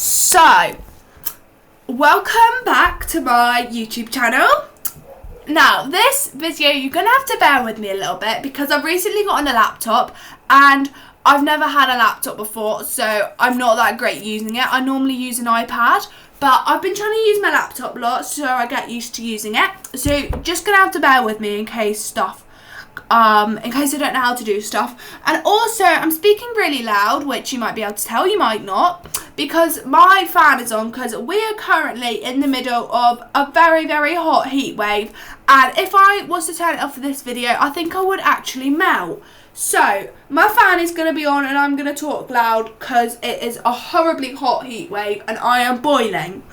So, welcome back to my YouTube channel. Now, this video, you're going to have to bear with me a little bit because I've recently gotten a laptop and I've never had a laptop before, so I'm not that great using it. I normally use an iPad, but I've been trying to use my laptop a lot so I get used to using it. So, just going to have to bear with me in case I don't know how to do stuff. And also, I'm speaking really loud, which you might be able to tell, you might not, because my fan is on, because we are currently in the middle of a very, very hot heat wave, and if I was to turn it off for this video, I think I would actually melt. So, my fan is going to be on, and I'm going to talk loud, because it is a horribly hot heat wave, and I am boiling.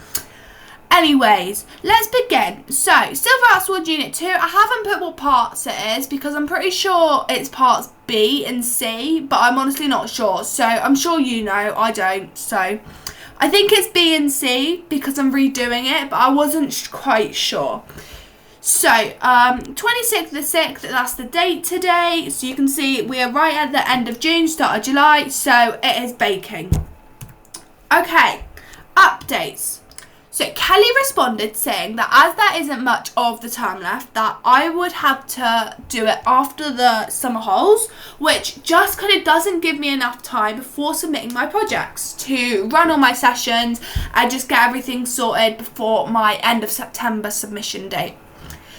Anyways, let's begin. So, Silver Outsword Unit 2, I haven't put what parts it is because I'm pretty sure it's parts B and C, but I'm honestly not sure. So, I'm sure you know, I don't. So, I think it's B and C because I'm redoing it, but I wasn't quite sure. So, 26th of the 6th, that's the date today. So, you can see we are right at the end of June, start of July, so it is baking. Okay, updates. So Kelly responded saying that as there isn't much of the term left, that I would have to do it after the summer holes, which just kind of doesn't give me enough time before submitting my projects to run all my sessions and just get everything sorted before my end of September submission date.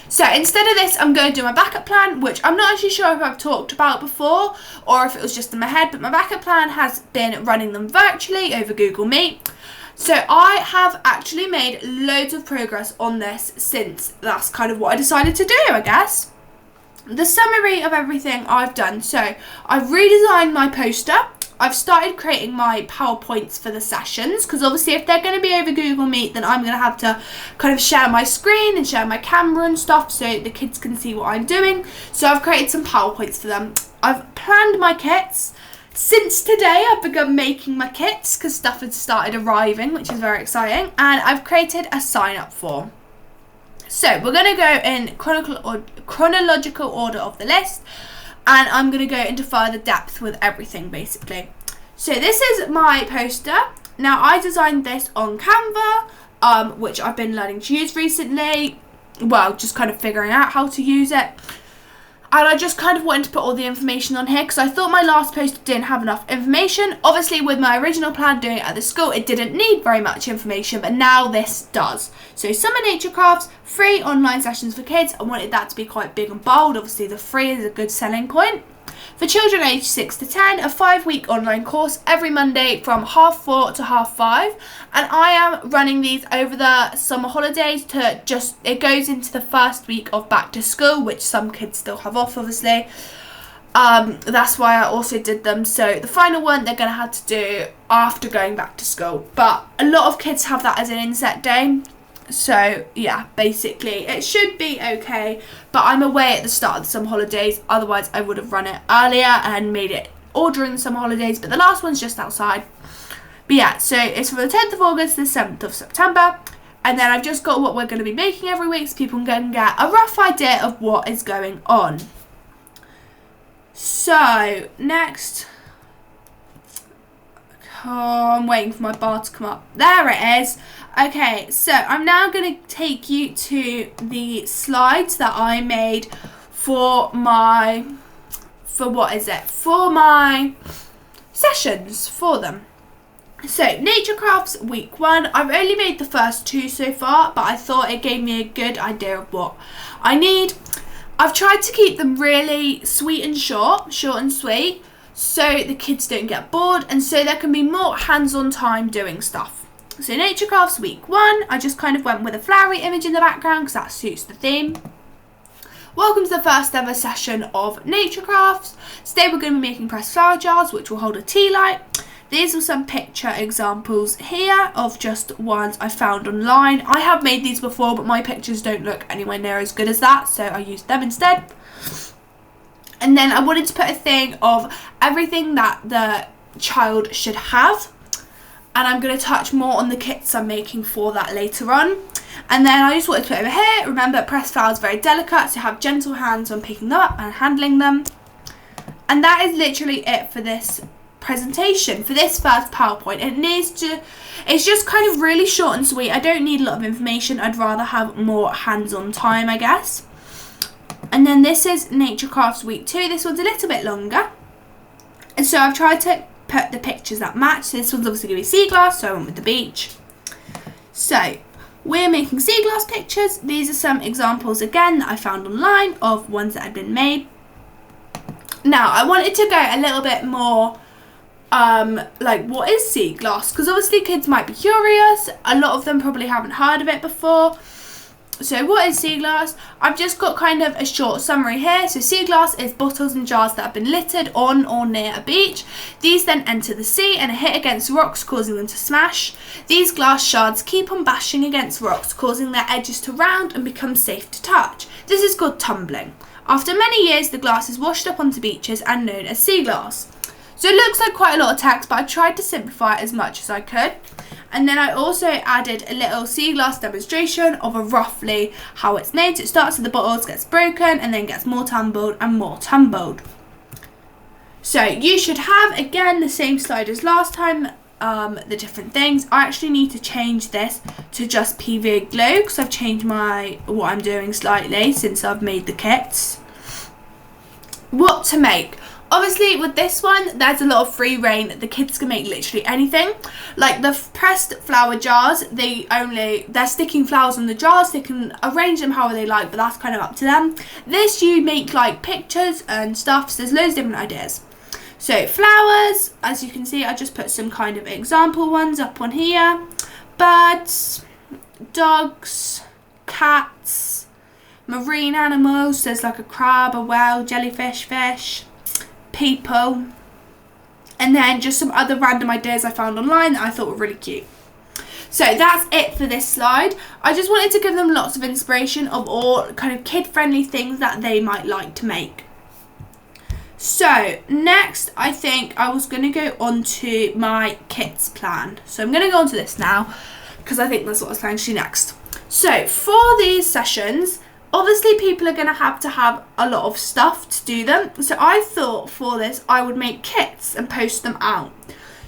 So instead of this, I'm going to do my backup plan, which I'm not actually sure if I've talked about before or if it was just in my head, but my backup plan has been running them virtually over Google Meet. So I have actually made loads of progress on this since that's kind of what I decided to do, I guess. The summary of everything I've done. So I've redesigned my poster. I've started creating my PowerPoints for the sessions because obviously if they're going to be over Google Meet, then I'm going to have to kind of share my screen and share my camera and stuff so the kids can see what I'm doing. So I've created some PowerPoints for them. I've planned my kits. Since today, I've begun making my kits because stuff had started arriving, which is very exciting. And I've created a sign-up form. So we're going to go in chronological order of the list. And I'm going to go into further depth with everything, basically. So this is my poster. Now, I designed this on Canva, which I've been learning to use recently. Well, just kind of figuring out how to use it. And I just kind of wanted to put all the information on here because I thought my last post didn't have enough information. Obviously, with my original plan doing it at the school, it didn't need very much information, but now this does. So, Summer Nature Crafts, free online sessions for kids. I wanted that to be quite big and bold. Obviously, the free is a good selling point. For children aged 6 to 10, a 5-week online course every Monday from 4:30 to 5:30. And I am running these over the summer holidays it goes into the first week of back to school, which some kids still have off, obviously. That's why I also did them. So the final one they're going to have to do after going back to school. But a lot of kids have that as an inset day. So, yeah, basically, it should be okay, but I'm away at the start of the summer holidays, otherwise I would have run it earlier and made it all during the summer holidays, but the last one's just outside. But yeah, so it's from the 10th of August to the 7th of September, and then I've just got what we're going to be making every week so people can get a rough idea of what is going on. So, next... Oh, I'm waiting for my bar to come up. There it is. Okay, so I'm now going to take you to the slides that I made for my sessions for them. So, Nature Crafts Week 1. I've only made the first 2 so far, but I thought it gave me a good idea of what I need. I've tried to keep them really short and sweet, so the kids don't get bored and so there can be more hands-on time doing stuff. So Nature Crafts Week 1, I just kind of went with a flowery image in the background because that suits the theme. Welcome to the first ever session of Nature Crafts. Today we're going to be making pressed flower jars which will hold a tea light. These are some picture examples here of just ones I found online. I have made these before but my pictures don't look anywhere near as good as that, so I used them instead. And then I wanted to put a thing of everything that the child should have. And I'm going to touch more on the kits I'm making for that later on. And then I just wanted to put over here, remember pressed flowers are very delicate, so have gentle hands when picking them up and handling them. And that is literally it for this presentation for this first PowerPoint. It's just kind of really short and sweet. I don't need a lot of information. I'd rather have more hands-on time, I guess. And then this is Nature Crafts Week 2. This one's a little bit longer. And so I've tried to put the pictures that match. So this one's obviously going to be sea glass, so I went with the beach. So we're making sea glass pictures. These are some examples again that I found online of ones that had been made. Now I wanted to go a little bit more like, what is sea glass? Because obviously kids might be curious. A lot of them probably haven't heard of it before. So what is sea glass? I've just got kind of a short summary here. So sea glass is bottles and jars that have been littered on or near a beach. These then enter the sea and are hit against rocks, causing them to smash. These glass shards keep on bashing against rocks, causing their edges to round and become safe to touch. This is called tumbling. After many years, the glass is washed up onto beaches and known as sea glass. So it looks like quite a lot of text, but I tried to simplify it as much as I could. And then I also added a little sea glass demonstration of roughly how it's made. So it starts with the bottles, gets broken, and then gets more tumbled and more tumbled. So you should have, again, the same slide as last time, the different things. I actually need to change this to just PVA glue because I've changed what I'm doing slightly since I've made the kits. What to make? Obviously with this one there's a lot of free reign. The kids can make literally anything. Like the pressed flower jars, they're sticking flowers on the jars. They can arrange them however they like, but that's kind of up to them. This you make like pictures and stuff, so there's loads of different ideas. So flowers, as you can see, I just put some kind of example ones up on here. Birds, dogs, cats, marine animals, there's like a crab, a whale, jellyfish, fish, people, and then just some other random ideas I found online that I thought were really cute. So that's it for this slide. I just wanted to give them lots of inspiration of all kind of kid-friendly things that they might like to make. So next I think I was going to go on to my kits plan. So I'm going to go on to this now because I think that's what I was planning to do next. So for these sessions, obviously people are going to have a lot of stuff to do them. So I thought for this I would make kits and post them out.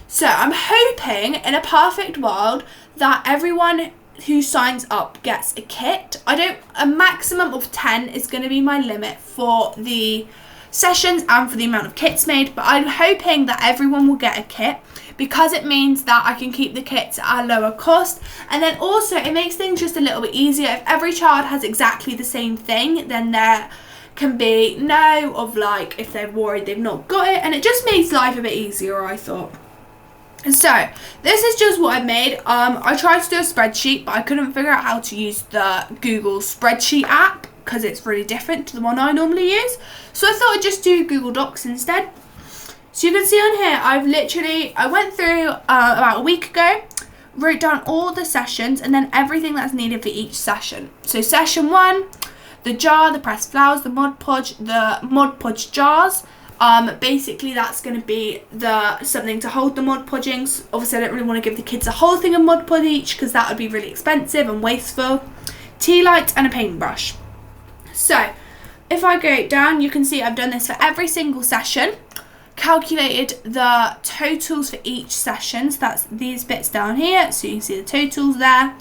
So I'm hoping in a perfect world that everyone who signs up gets a kit. A maximum of 10 is going to be my limit for the sessions and for the amount of kits made, but I'm hoping that everyone will get a kit because it means that I can keep the kits at a lower cost, and then also it makes things just a little bit easier. If every child has exactly the same thing, then there can be no of like if they're worried they've not got it, and it just makes life a bit easier, I thought. So this is just what I made. I tried to do a spreadsheet, but I couldn't figure out how to use the Google spreadsheet app because it's really different to the one I normally use. So I thought I'd just do Google Docs instead. So you can see on here, I went through about a week ago, wrote down all the sessions and then everything that's needed for each session. So session 1, the jar, the pressed flowers, the Mod Podge jars. Basically that's going to be something to hold the Mod Podgings. Obviously I don't really want to give the kids a whole thing of Mod Podge each because that would be really expensive and wasteful. Tea light and a paintbrush. So if I go down, you can see I've done this for every single session, calculated the totals for each session. So that's these bits down here, so you can see the totals there.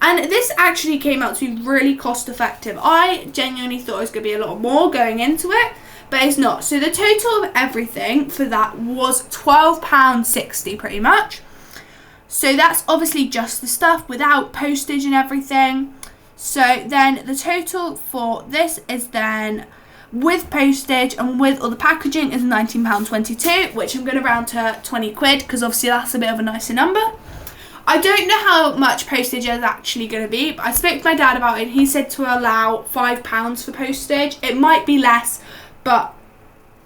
And this actually came out to be really cost effective. I genuinely thought it was going to be a lot more going into it, but it's not. So the total of everything for that was £12.60 pretty much. So that's obviously just the stuff without postage and everything. So then the total for this is then with postage and with all the packaging is £19.22, which I'm going to round to 20 quid because obviously that's a bit of a nicer number. I don't know how much postage is actually going to be, but I spoke to my dad about it and he said to allow £5 for postage. It might be less, but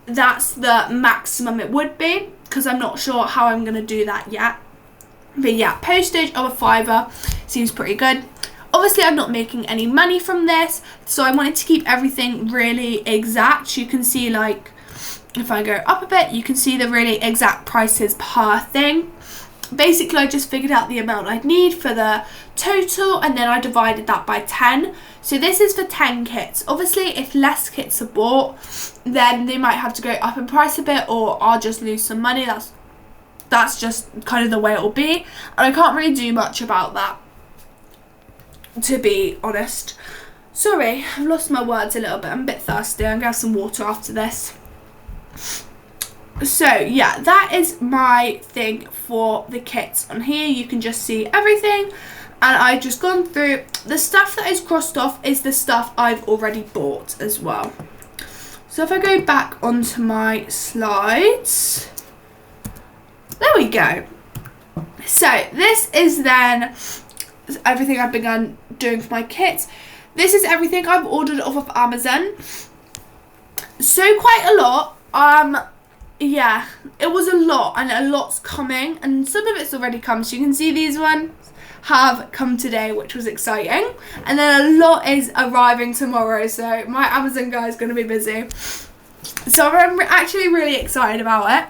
that's the maximum it would be because I'm not sure how I'm going to do that yet. But yeah, postage of a £5 seems pretty good. Obviously, I'm not making any money from this, so I wanted to keep everything really exact. You can see, like, if I go up a bit, you can see the really exact prices per thing. Basically, I just figured out the amount I'd need for the total, and then I divided that by 10. So this is for 10 kits. Obviously, if less kits are bought, then they might have to go up in price a bit, or I'll just lose some money. That's that's just kind of the way it will be, and I can't really do much about that, to be honest. Sorry, I've lost my words a little bit. I'm a bit thirsty. I'm gonna have some water after this. So yeah, that is my thing for the kits. On here you can just see everything, and I've just gone through the stuff that is crossed off is the stuff I've already bought as well. So if I go back onto my slides, there we go. So this is then everything I've begun doing for my kits. This is everything I've ordered off of Amazon. So quite a lot. Yeah, it was a lot, and a lot's coming, and some of it's already come. So you can see these ones have come today, which was exciting, and then a lot is arriving tomorrow. So my Amazon guy is going to be busy. So I'm actually really excited about it.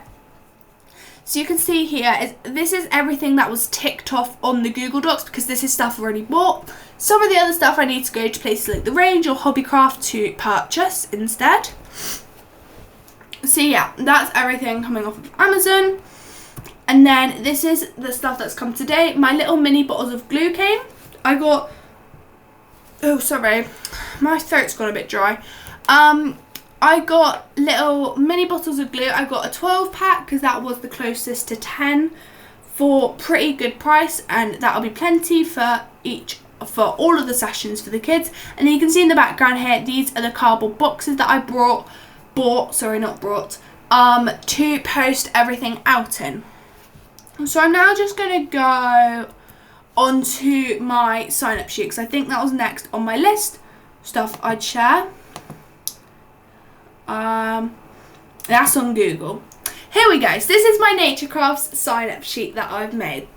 So you can see here, this is everything that was ticked off on the Google Docs, because this is stuff already bought. Some of the other stuff I need to go to places like The Range or Hobbycraft to purchase instead. So yeah, that's everything coming off of Amazon. And then this is the stuff that's come today. My little mini bottles of glue came. I got, oh sorry, my throat's gone a bit dry. I got little mini bottles of glue. I got a 12 pack because that was the closest to 10 for pretty good price, and that'll be plenty for all of the sessions for the kids. And then you can see in the background here, these are the cardboard boxes that I bought to post everything out in. So I'm now just going to go onto my sign up sheet, because I think that was next on my list stuff I'd share. That's on Google. Here we go. So this is my Nature Crafts sign up sheet that I've made.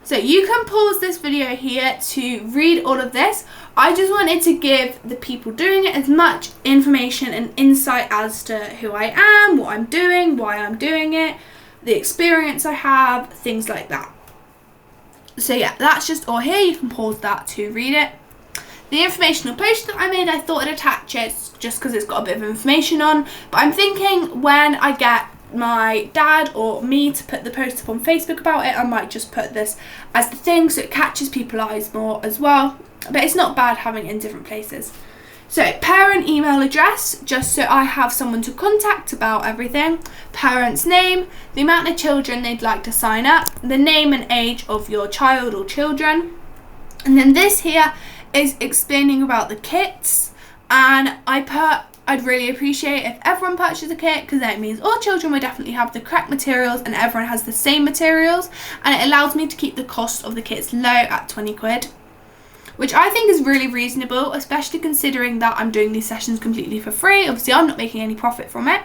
So you can pause this video here to read all of this. I just wanted to give the people doing it as much information and insight as to who I am, what I'm doing, why I'm doing it, the experience I have, things like that. So yeah, that's just all here. You can pause that to read it. The informational post that I made, I thought I'd attach it just because it's got a bit of information on. But I'm thinking when I get my dad or me to put the post up on Facebook about it, I might just put this as the thing so it catches people's eyes more as well. But it's not bad having it in different places. So parent email address, just so I have someone to contact about everything. Parent's name, the amount of children they'd like to sign up, the name and age of your child or children. And then this here is explaining about the kits, and I'd really appreciate if everyone purchases a kit, because that means all children will definitely have the correct materials and everyone has the same materials, and it allows me to keep the cost of the kits low at 20 quid, which I think is really reasonable, especially considering that I'm doing these sessions completely for free. Obviously I'm not making any profit from it,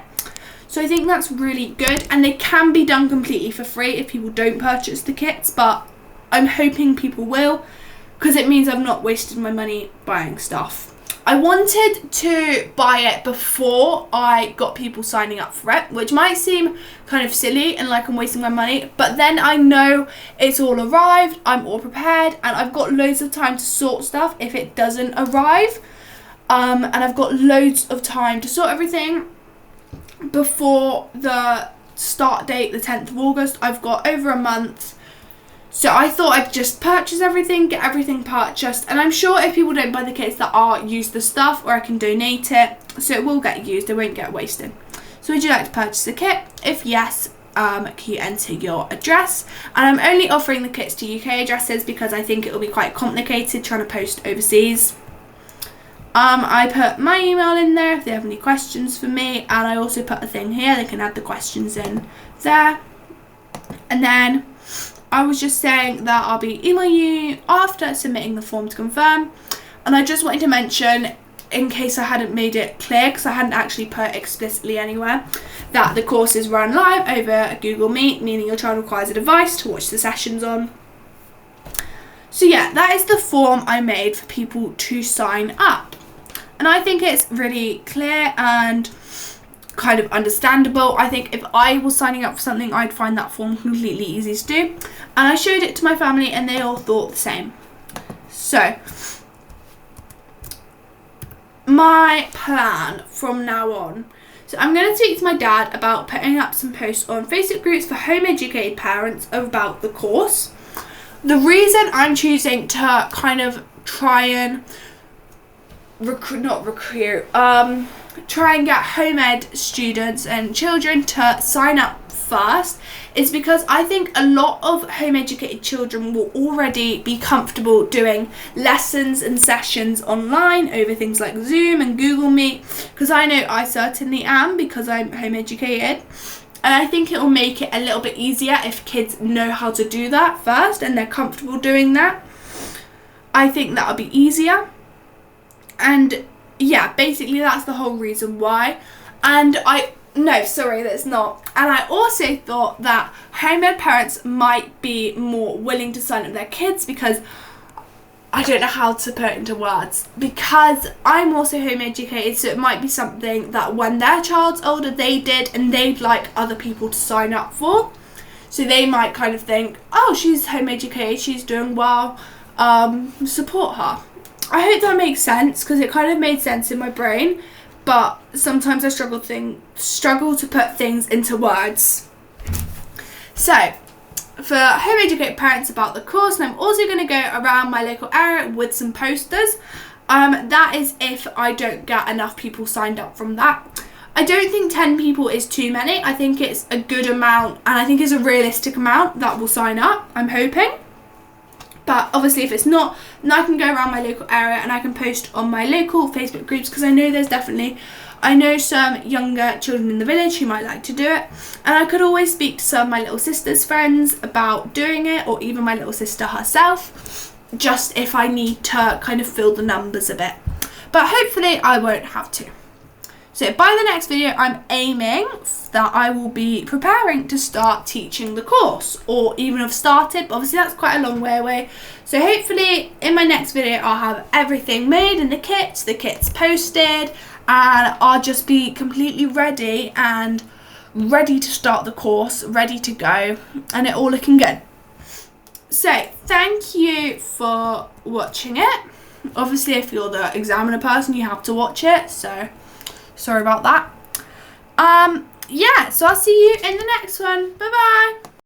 so I think that's really good, and they can be done completely for free if people don't purchase the kits, but I'm hoping people will, because it means I've not wasted my money buying stuff. I wanted to buy it before I got people signing up for it, which might seem kind of silly and like I'm wasting my money, but then I know it's all arrived, I'm all prepared, and I've got loads of time to sort stuff if it doesn't arrive, and I've got loads of time to sort everything before the start date, the 10th of August. I've got over a month. So I thought I'd just purchase everything, get everything purchased, and I'm sure if people don't buy the kits that are, use the stuff, or I can donate it, so it will get used, it won't get wasted. So would you like to purchase a kit? If yes, can you enter your address? And I'm only offering the kits to UK addresses because I think it will be quite complicated trying to post overseas. I put my email in there if they have any questions for me, and I also put a thing here, they can add the questions in there. And then I was just saying that I'll be emailing you after submitting the form to confirm. And I just wanted to mention, in case I hadn't made it clear, because I hadn't actually put explicitly anywhere, that the courses run live over Google Meet, meaning your child requires a device to watch the sessions on. So yeah, that is the form I made for people to sign up. And I think it's really clear and kind of understandable. I think if I was signing up for something, I'd find that form completely easy to do, and I showed it to my family and they all thought the same. So my plan from now on, So I'm going to speak to my dad about putting up some posts on Facebook groups for home educated parents about the course. The reason I'm choosing to kind of try and try and get home ed students and children to sign up first is because I think a lot of home educated children will already be comfortable doing lessons and sessions online over things like Zoom and Google Meet, because I know I certainly am, because I'm home educated. And I think it will make it a little bit easier if kids know how to do that first and they're comfortable doing that. I think that'll be easier. And yeah, basically that's the whole reason why. And that's not. And I also thought that home ed parents might be more willing to sign up their kids, because I don't know how to put it into words, because I'm also home educated, so it might be something that when their child's older they did and they'd like other people to sign up for. So they might kind of think, oh, she's home educated, she's doing well, support her. I hope that makes sense, because it kind of made sense in my brain, but sometimes I struggle to put things into words. So, for home educated parents about the course, and I'm also going to go around my local area with some posters. That is if I don't get enough people signed up from that. I don't think 10 people is too many. I think it's a good amount, and I think it's a realistic amount that will sign up, I'm hoping. But obviously if it's not, then I can go around my local area and I can post on my local Facebook groups, because I know some younger children in the village who might like to do it. And I could always speak to some of my little sister's friends about doing it, or even my little sister herself, just if I need to kind of fill the numbers a bit. But hopefully I won't have to. So by the next video, I'm aiming that I will be preparing to start teaching the course, or even have started, but obviously that's quite a long way away. So hopefully in my next video, I'll have everything made in the kits posted, and I'll just be completely ready to start the course, ready to go, and it all looking good. So thank you for watching it. Obviously if you're the examiner person, you have to watch it, so sorry about that. So I'll see you in the next one. Bye bye.